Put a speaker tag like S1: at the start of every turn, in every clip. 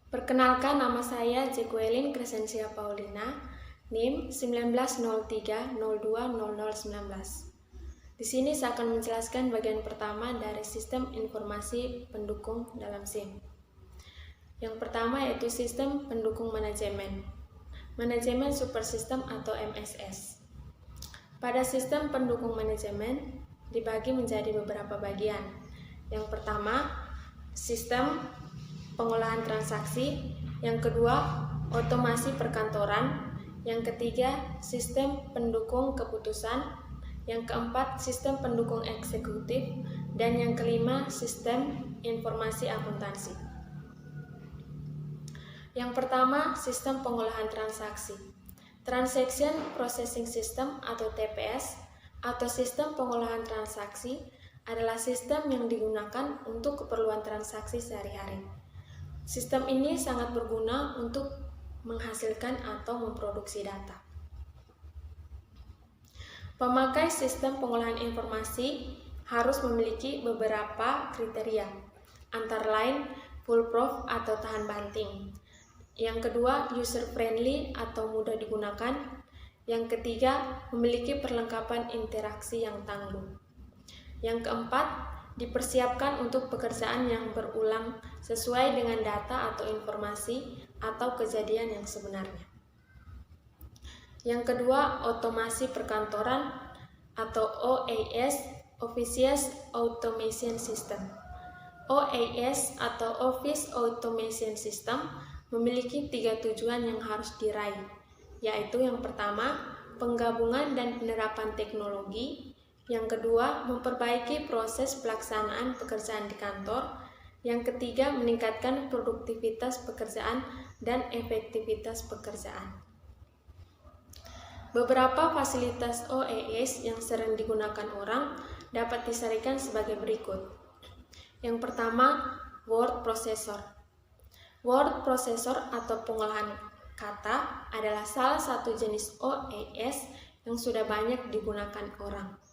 S1: Perkenalkan, nama saya Jekuelin Crescentia Paulina, NIM 1903020019. Di sini saya akan menjelaskan bagian pertama dari sistem informasi pendukung dalam SIM. Yang pertama yaitu sistem pendukung manajemen. Manajemen Super System atau MSS. Pada sistem pendukung manajemen dibagi menjadi beberapa bagian. Yang pertama, sistem pengolahan transaksi. Yang kedua, otomasi perkantoran. Yang ketiga, sistem pendukung keputusan. Yang keempat, sistem pendukung eksekutif. Dan yang kelima, sistem informasi akuntansi. Yang pertama, sistem pengolahan transaksi. Transaction Processing System atau TPS atau sistem pengolahan transaksi adalah sistem yang digunakan untuk keperluan transaksi sehari-hari. Sistem ini sangat berguna untuk menghasilkan atau memproduksi data. Pemakai sistem pengolahan informasi harus memiliki beberapa kriteria, antara lain foolproof atau tahan banting. Yang kedua, user friendly atau mudah digunakan. Yang ketiga, memiliki perlengkapan interaksi yang tangguh. Yang keempat, dipersiapkan untuk pekerjaan yang berulang sesuai dengan data atau informasi atau kejadian yang sebenarnya. Yang kedua, otomasi perkantoran atau OAS, Office Automation System. OAS atau Office Automation System memiliki 3 tujuan yang harus diraih, yaitu yang pertama, penggabungan dan penerapan teknologi. Yang kedua, memperbaiki proses pelaksanaan pekerjaan di kantor. Yang ketiga, meningkatkan produktivitas pekerjaan dan efektivitas pekerjaan. Beberapa fasilitas OAS yang sering digunakan orang dapat disarikan sebagai berikut. Yang pertama, word processor. Word processor atau pengolahan kata adalah salah satu jenis OAS yang sudah banyak digunakan orang.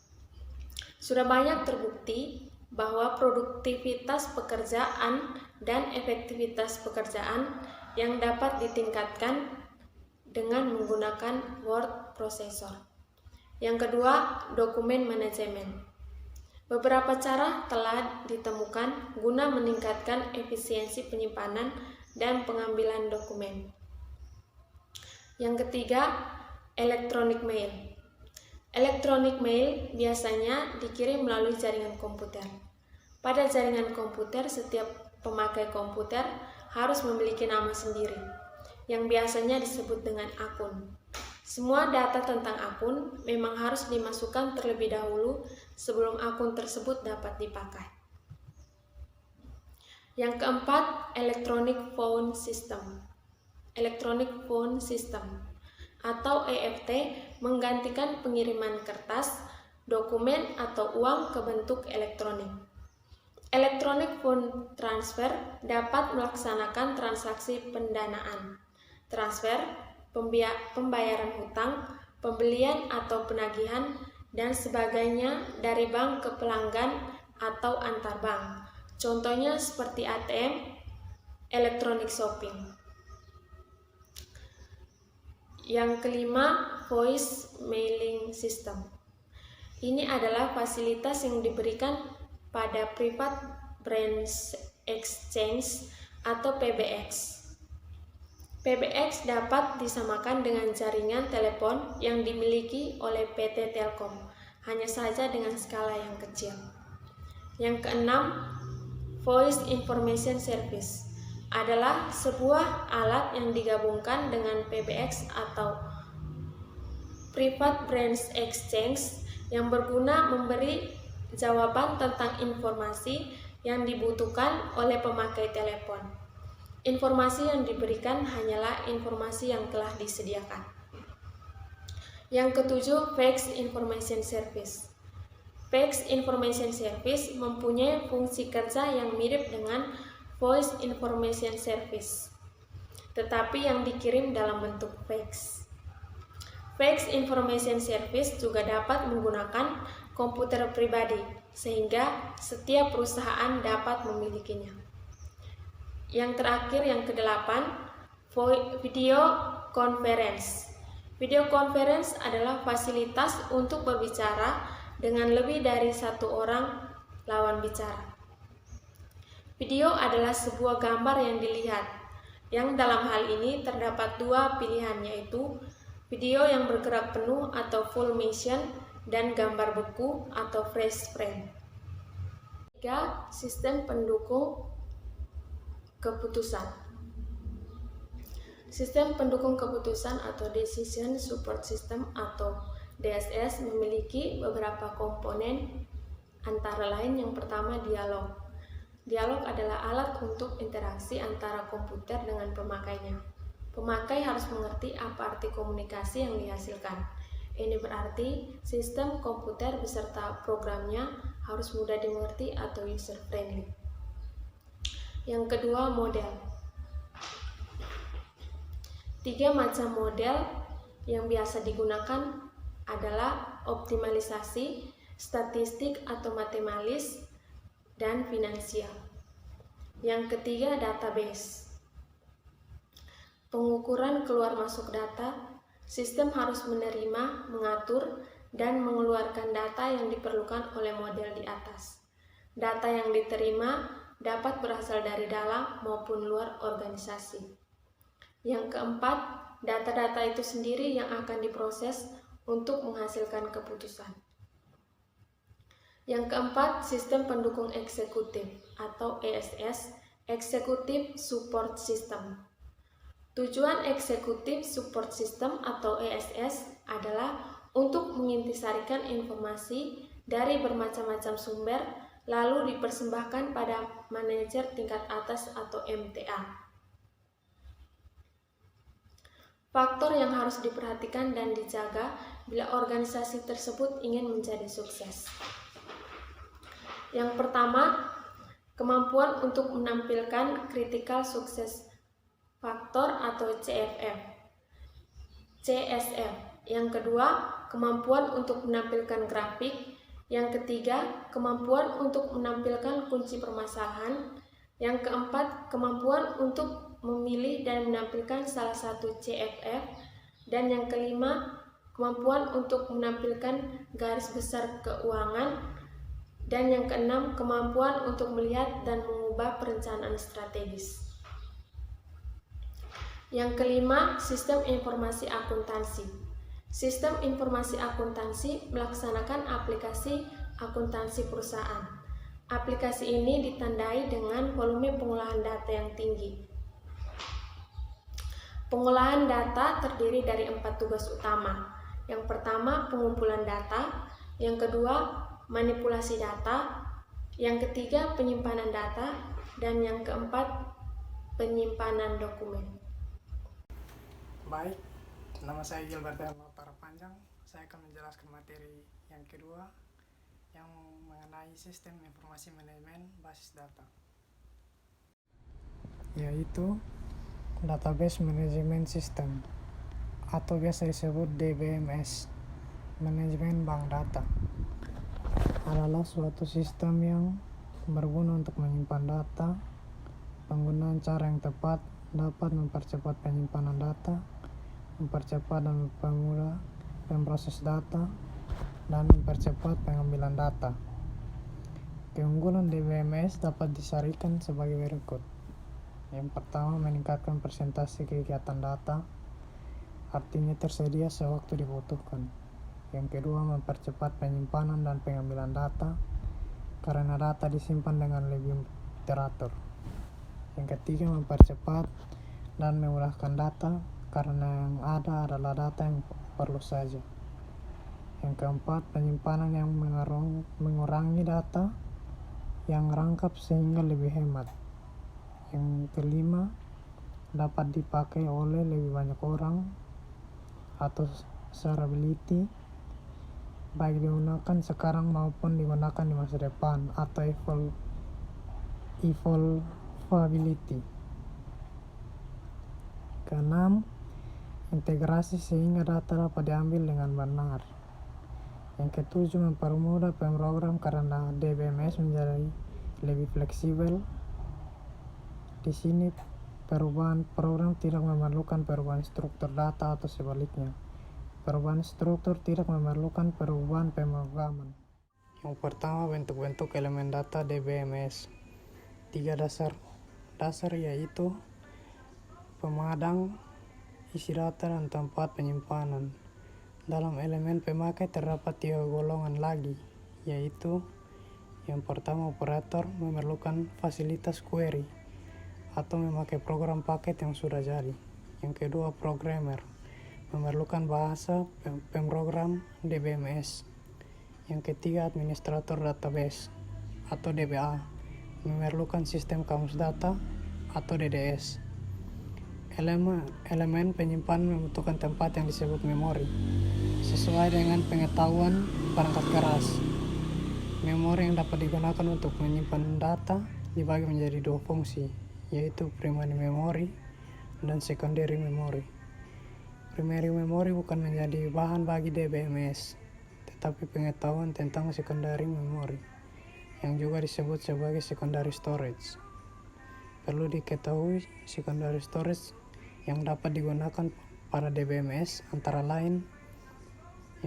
S1: Sudah banyak terbukti bahwa produktivitas pekerjaan dan efektivitas pekerjaan yang dapat ditingkatkan dengan menggunakan word processor. Yang kedua, dokumen manajemen. Beberapa cara telah ditemukan guna meningkatkan efisiensi penyimpanan dan pengambilan dokumen. Yang ketiga, electronic mail. Electronic mail biasanya dikirim melalui jaringan komputer. Pada jaringan komputer, setiap pemakai komputer harus memiliki nama sendiri, yang biasanya disebut dengan akun. Semua data tentang akun memang harus dimasukkan terlebih dahulu sebelum akun tersebut dapat dipakai. Yang keempat, Electronic Phone System. Electronic Phone System atau EFT menggantikan pengiriman kertas, dokumen, atau uang ke bentuk elektronik. Electronic Phone Transfer dapat melaksanakan transaksi pendanaan, transfer, pembayaran hutang, pembelian atau penagihan, dan sebagainya dari bank ke pelanggan atau antar bank. Contohnya seperti ATM, electronic shopping. Yang kelima, voice mailing system. Ini adalah fasilitas yang diberikan pada Private Branch Exchange atau PBX. PBX dapat disamakan dengan jaringan telepon yang dimiliki oleh PT Telkom, hanya saja dengan skala yang kecil. Yang keenam, Voice Information Service adalah sebuah alat yang digabungkan dengan PBX atau Private Branch Exchange yang berguna memberi jawaban tentang informasi yang dibutuhkan oleh pemakai telepon. Informasi yang diberikan hanyalah informasi yang telah disediakan. Yang ketujuh, Fax Information Service. Fax Information Service mempunyai fungsi kerja yang mirip dengan Voice Information Service, tetapi yang dikirim dalam bentuk fax. Fax Information Service juga dapat menggunakan komputer pribadi, sehingga setiap perusahaan dapat memilikinya. Yang terakhir, yang kedelapan, video conference. Video conference adalah fasilitas untuk berbicara dengan lebih dari satu orang lawan bicara. Video adalah sebuah gambar yang dilihat, yang dalam hal ini terdapat dua pilihan, yaitu video yang bergerak penuh atau full motion dan gambar beku atau freeze frame. 3. Sistem pendukung keputusan. Sistem pendukung keputusan atau Decision Support System atau DSS memiliki beberapa komponen, antara lain yang pertama dialog. Dialog adalah alat untuk interaksi antara komputer dengan pemakainya. Pemakai harus mengerti apa arti komunikasi yang dihasilkan. Ini berarti sistem komputer beserta programnya harus mudah dimengerti atau user friendly. Yang kedua, model. 3 macam model yang biasa digunakan adalah optimalisasi, statistik atau matematis, dan finansial. Yang ketiga, database. Pengukuran keluar masuk data. Sistem harus menerima, mengatur, dan mengeluarkan data yang diperlukan oleh model di atas. Data yang diterima dapat berasal dari dalam maupun luar organisasi. Yang keempat, data-data itu sendiri yang akan diproses untuk menghasilkan keputusan. Yang keempat, sistem pendukung eksekutif atau ESS, Executive Support System. Tujuan Executive Support System atau ESS adalah untuk mengintisarikan informasi dari bermacam-macam sumber lalu dipersembahkan pada manajer tingkat atas atau MTA. Faktor yang harus diperhatikan dan dijaga bila organisasi tersebut ingin menjadi sukses. Yang pertama, kemampuan untuk menampilkan critical success factor atau CSF. Yang kedua, kemampuan untuk menampilkan grafik. Yang ketiga, kemampuan untuk menampilkan kunci permasalahan. Yang keempat, kemampuan untuk memilih dan menampilkan salah satu CFF. Dan yang kelima, kemampuan untuk menampilkan garis besar keuangan. Dan yang keenam, kemampuan untuk melihat dan mengubah perencanaan strategis. Yang kelima, sistem informasi akuntansi. Sistem informasi akuntansi melaksanakan aplikasi akuntansi perusahaan. Aplikasi ini ditandai dengan volume pengolahan data yang tinggi. Pengolahan data terdiri dari 4 tugas utama. Yang pertama, pengumpulan data. Yang kedua, manipulasi data. Yang ketiga, penyimpanan data. Dan yang keempat, penyimpanan dokumen.
S2: Baik, nama saya Gilbert Dharma Parapanjang. Saya akan menjelaskan materi yang kedua yang mengenai sistem informasi manajemen basis data, yaitu Database Management System atau biasa disebut DBMS, manajemen bank data. Adalah suatu sistem yang berguna untuk menyimpan data. Penggunaan cara yang tepat dapat mempercepat penyimpanan data, mempercepat dan mempermudah pemproses data, dan mempercepat pengambilan data. Keunggulan DBMS dapat disarikan sebagai berikut. Yang pertama, meningkatkan presentasi kegiatan data, artinya tersedia sewaktu dibutuhkan. Yang kedua, mempercepat penyimpanan dan pengambilan data, karena data disimpan dengan lebih teratur. Yang ketiga, mempercepat dan memudahkan data, karena yang ada adalah data yang perlu saja. Yang keempat, penyimpanan yang mengurangi data yang rangkap sehingga lebih hemat. Yang kelima, dapat dipakai oleh lebih banyak orang atau shareability, baik digunakan sekarang maupun digunakan di masa depan, atau evolvability. Keenam, integrasi sehingga data dapat diambil dengan benar. Yang ketujuh, mempermudah pemrogram karena DBMS menjadi lebih fleksibel Di sini perubahan program tidak memerlukan perubahan struktur data atau sebaliknya. Perubahan struktur tidak memerlukan perubahan pemrograman. Yang pertama, bentuk-bentuk elemen data DBMS. 3 dasar yaitu pemadang, isi data, dan tempat penyimpanan. Dalam elemen pemakai terdapat 3 golongan lagi, yaitu yang pertama, operator memerlukan fasilitas query atau memakai program paket yang sudah jadi. Yang kedua, programmer memerlukan bahasa pemrogram DBMS. Yang ketiga, administrator database atau DBA memerlukan sistem kamus data atau DDS. Elemen penyimpanan membutuhkan tempat yang disebut memori sesuai dengan pengetahuan perangkat keras. Memori yang dapat digunakan untuk menyimpan data dibagi menjadi 2 fungsi, yaitu primary memory dan secondary memory. Primary memory bukan menjadi bahan bagi DBMS, tetapi pengetahuan tentang secondary memory, yang juga disebut sebagai secondary storage. Perlu diketahui, secondary storage yang dapat digunakan pada DBMS antara lain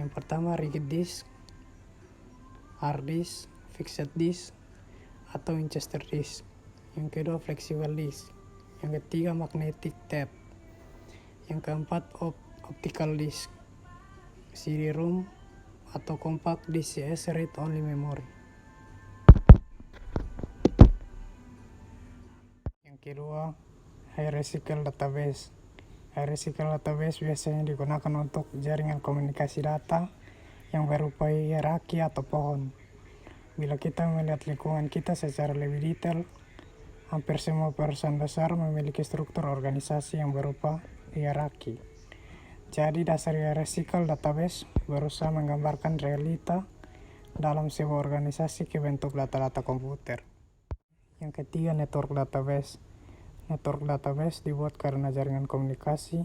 S2: yang pertama, rigid disk, hard disk, fixed disk, atau Winchester disk. Yang kedua, flexible disk. Yang ketiga, magnetic tape. Yang keempat, optical disk, CD-ROM, atau compact DCS read-only memory. Yang kedua, hierarchical database. Hierarchical database biasanya digunakan untuk jaringan komunikasi data yang berupa hierarki atau pohon. Bila kita melihat lingkungan kita secara lebih detail, hampir semua perusahaan besar memiliki struktur organisasi yang berupa hierarki. Jadi dasar hierarchical database berusaha menggambarkan realita dalam sebuah organisasi ke bentuk data-data komputer. Yang ketiga, network database. Network database dibuat karena jaringan komunikasi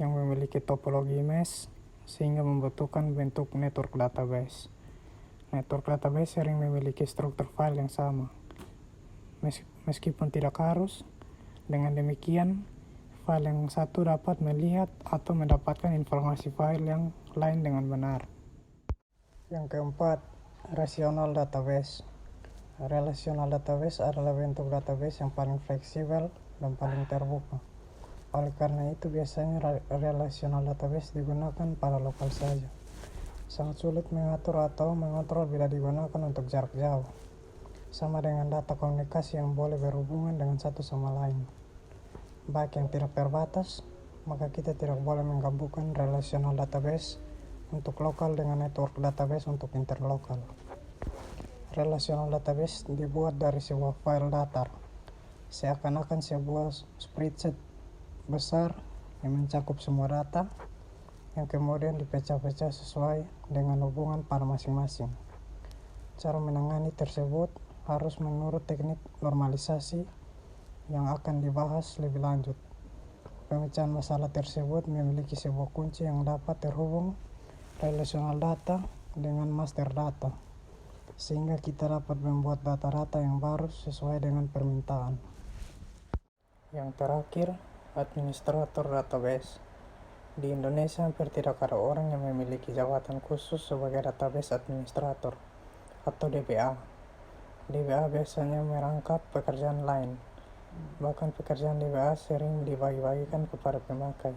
S2: yang memiliki topologi mesh sehingga membutuhkan bentuk network database. Network database sering memiliki struktur file yang sama, meskipun tidak harus. Dengan demikian, file yang satu dapat melihat atau mendapatkan informasi file yang lain dengan benar. Yang keempat, relational database. Relational database adalah bentuk database yang paling fleksibel dan paling terbuka. Oleh karena itu, biasanya relational database digunakan pada lokal saja. Sangat sulit mengatur atau mengontrol bila digunakan untuk jarak jauh. Sama dengan data komunikasi yang boleh berhubungan dengan satu sama lain, baik yang tidak terbatas, maka kita tidak boleh menggabungkan relational database untuk lokal dengan network database untuk interlokal. Relational database dibuat dari sebuah file datar, seakan-akan sebuah spreadsheet besar yang mencakup semua data yang kemudian dipecah-pecah sesuai dengan hubungan pada masing-masing. Cara menangani tersebut harus menurut teknik normalisasi yang akan dibahas lebih lanjut. Pemecahan masalah tersebut memiliki sebuah kunci yang dapat terhubung relational data dengan master data, sehingga kita dapat membuat data-data yang baru sesuai dengan permintaan. Yang terakhir, administrator database. Di Indonesia hampir tidak ada orang yang memiliki jabatan khusus sebagai database administrator atau DBA. DBA biasanya merangkap pekerjaan lain. Bahkan pekerjaan DBA sering dibagi-bagikan kepada pemakai,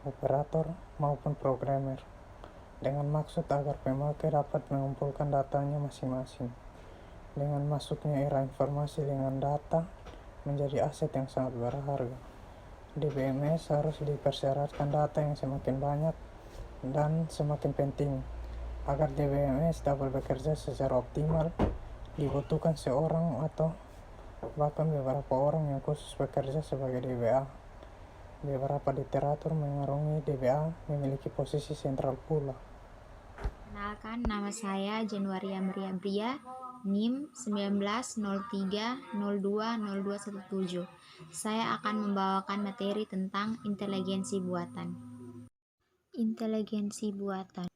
S2: operator maupun programmer, dengan maksud agar pemakai dapat mengumpulkan datanya masing-masing. Dengan masuknya era informasi dengan data menjadi aset yang sangat berharga, DBMS harus dipersyaratkan data yang semakin banyak dan semakin penting. Agar DBMS dapat bekerja secara optimal, dibutuhkan seorang atau bahkan beberapa orang yang khusus bekerja sebagai DBA. Beberapa literatur mengarungi DBA memiliki posisi sentral pula.
S3: Kenalkan, nama saya Januaria Maria Bria, NIM 1903020217. Saya akan membawakan materi tentang inteligensi buatan. Inteligensi buatan.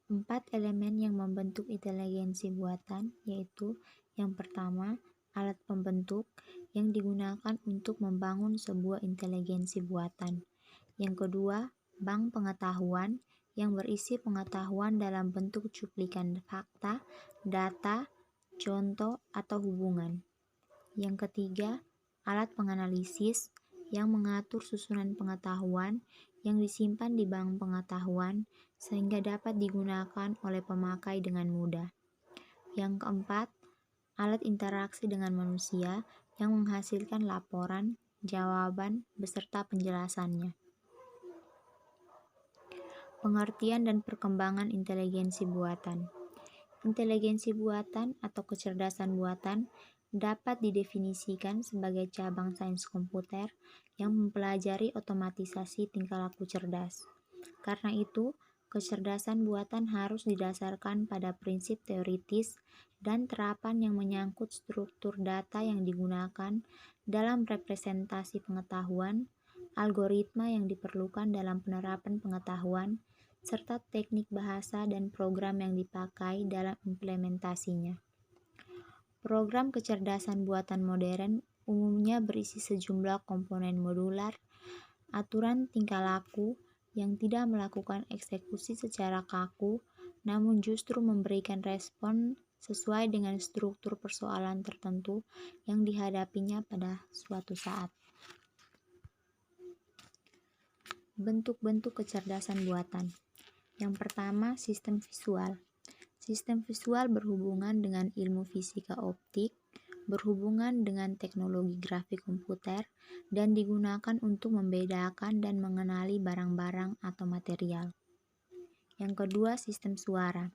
S3: 4 elemen yang membentuk inteligensi buatan, yaitu yang pertama, alat pembentuk yang digunakan untuk membangun sebuah inteligensi buatan. Yang kedua, bank pengetahuan yang berisi pengetahuan dalam bentuk cuplikan fakta, data, contoh, atau hubungan. Yang ketiga, alat penganalisis yang mengatur susunan pengetahuan yang disimpan di bank pengetahuan sehingga dapat digunakan oleh pemakai dengan mudah. Yang keempat, alat interaksi dengan manusia yang menghasilkan laporan, jawaban, beserta penjelasannya. Pengertian dan perkembangan inteligensi buatan. Inteligensi buatan atau kecerdasan buatan dapat didefinisikan sebagai cabang sains komputer yang mempelajari otomatisasi tingkah laku cerdas. Karena itu, kecerdasan buatan harus didasarkan pada prinsip teoritis dan terapan yang menyangkut struktur data yang digunakan dalam representasi pengetahuan, algoritma yang diperlukan dalam penerapan pengetahuan, serta teknik bahasa dan program yang dipakai dalam implementasinya. Program kecerdasan buatan modern umumnya berisi sejumlah komponen modular, aturan tingkah laku yang tidak melakukan eksekusi secara kaku, namun justru memberikan respon sesuai dengan struktur persoalan tertentu yang dihadapinya pada suatu saat. Bentuk-bentuk kecerdasan buatan. Yang pertama, sistem visual. Sistem visual berhubungan dengan ilmu fisika optik, berhubungan dengan teknologi grafik komputer, dan digunakan untuk membedakan dan mengenali barang-barang atau material. Yang kedua, sistem suara.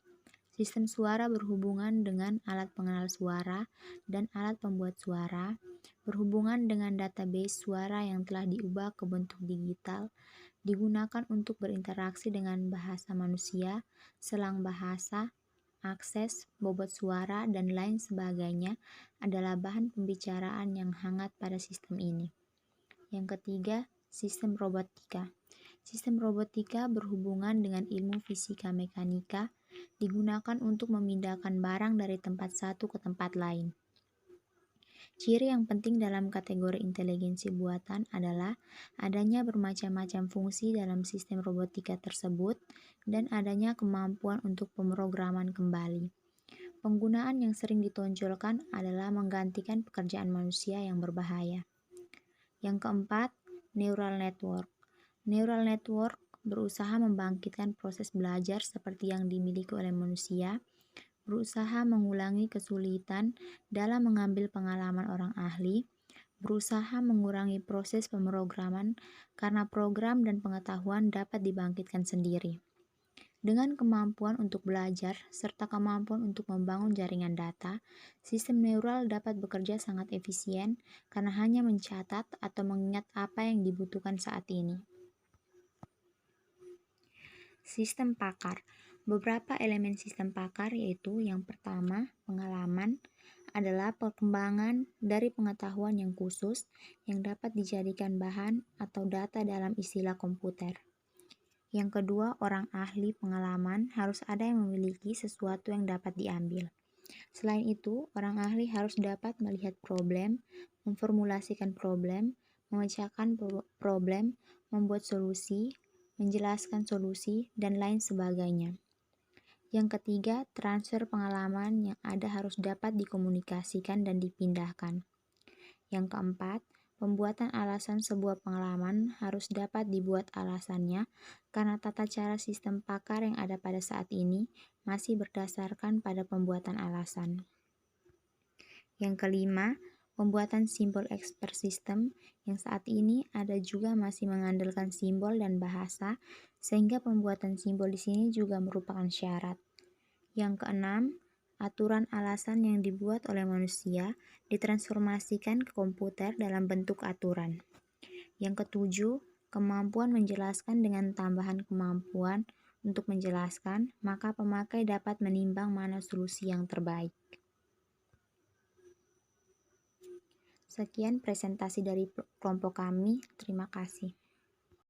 S3: Sistem suara berhubungan dengan alat pengenal suara dan alat pembuat suara, berhubungan dengan database suara yang telah diubah ke bentuk digital, digunakan untuk berinteraksi dengan bahasa manusia, selang bahasa, akses, bobot suara, dan lain sebagainya adalah bahan pembicaraan yang hangat pada sistem ini. Yang ketiga, sistem robotika. Sistem robotika berhubungan dengan ilmu fisika mekanika, digunakan untuk memindahkan barang dari tempat satu ke tempat lain. Ciri yang penting dalam kategori inteligensi buatan adalah adanya bermacam-macam fungsi dalam sistem robotika tersebut dan adanya kemampuan untuk pemrograman kembali. Penggunaan yang sering ditonjolkan adalah menggantikan pekerjaan manusia yang berbahaya. Yang keempat, neural network. Neural network berusaha membangkitkan proses belajar seperti yang dimiliki oleh manusia, berusaha mengulangi kesulitan dalam mengambil pengalaman orang ahli, berusaha mengurangi proses pemrograman karena program dan pengetahuan dapat dibangkitkan sendiri. Dengan kemampuan untuk belajar serta kemampuan untuk membangun jaringan data, sistem neural dapat bekerja sangat efisien karena hanya mencatat atau mengingat apa yang dibutuhkan saat ini. Sistem pakar. Beberapa elemen sistem pakar yaitu yang pertama, pengalaman adalah perkembangan dari pengetahuan yang khusus yang dapat dijadikan bahan atau data dalam istilah komputer. Yang kedua, orang ahli pengalaman harus ada yang memiliki sesuatu yang dapat diambil. Selain itu, orang ahli harus dapat melihat problem, memformulasikan problem, memecahkan problem, membuat solusi, menjelaskan solusi, dan lain sebagainya. Yang ketiga, transfer pengalaman yang ada harus dapat dikomunikasikan dan dipindahkan. Yang keempat, pembuatan alasan sebuah pengalaman harus dapat dibuat alasannya karena tata cara sistem pakar yang ada pada saat ini masih berdasarkan pada pembuatan alasan. Yang kelima, pembuatan simbol expert system yang saat ini ada juga masih mengandalkan simbol dan bahasa, sehingga pembuatan simbol di sini juga merupakan syarat. Yang keenam, aturan alasan yang dibuat oleh manusia ditransformasikan ke komputer dalam bentuk aturan. Yang ketujuh, kemampuan menjelaskan dengan tambahan kemampuan untuk menjelaskan, maka pemakai dapat menimbang mana solusi yang terbaik. Sekian presentasi dari kelompok kami. Terima kasih.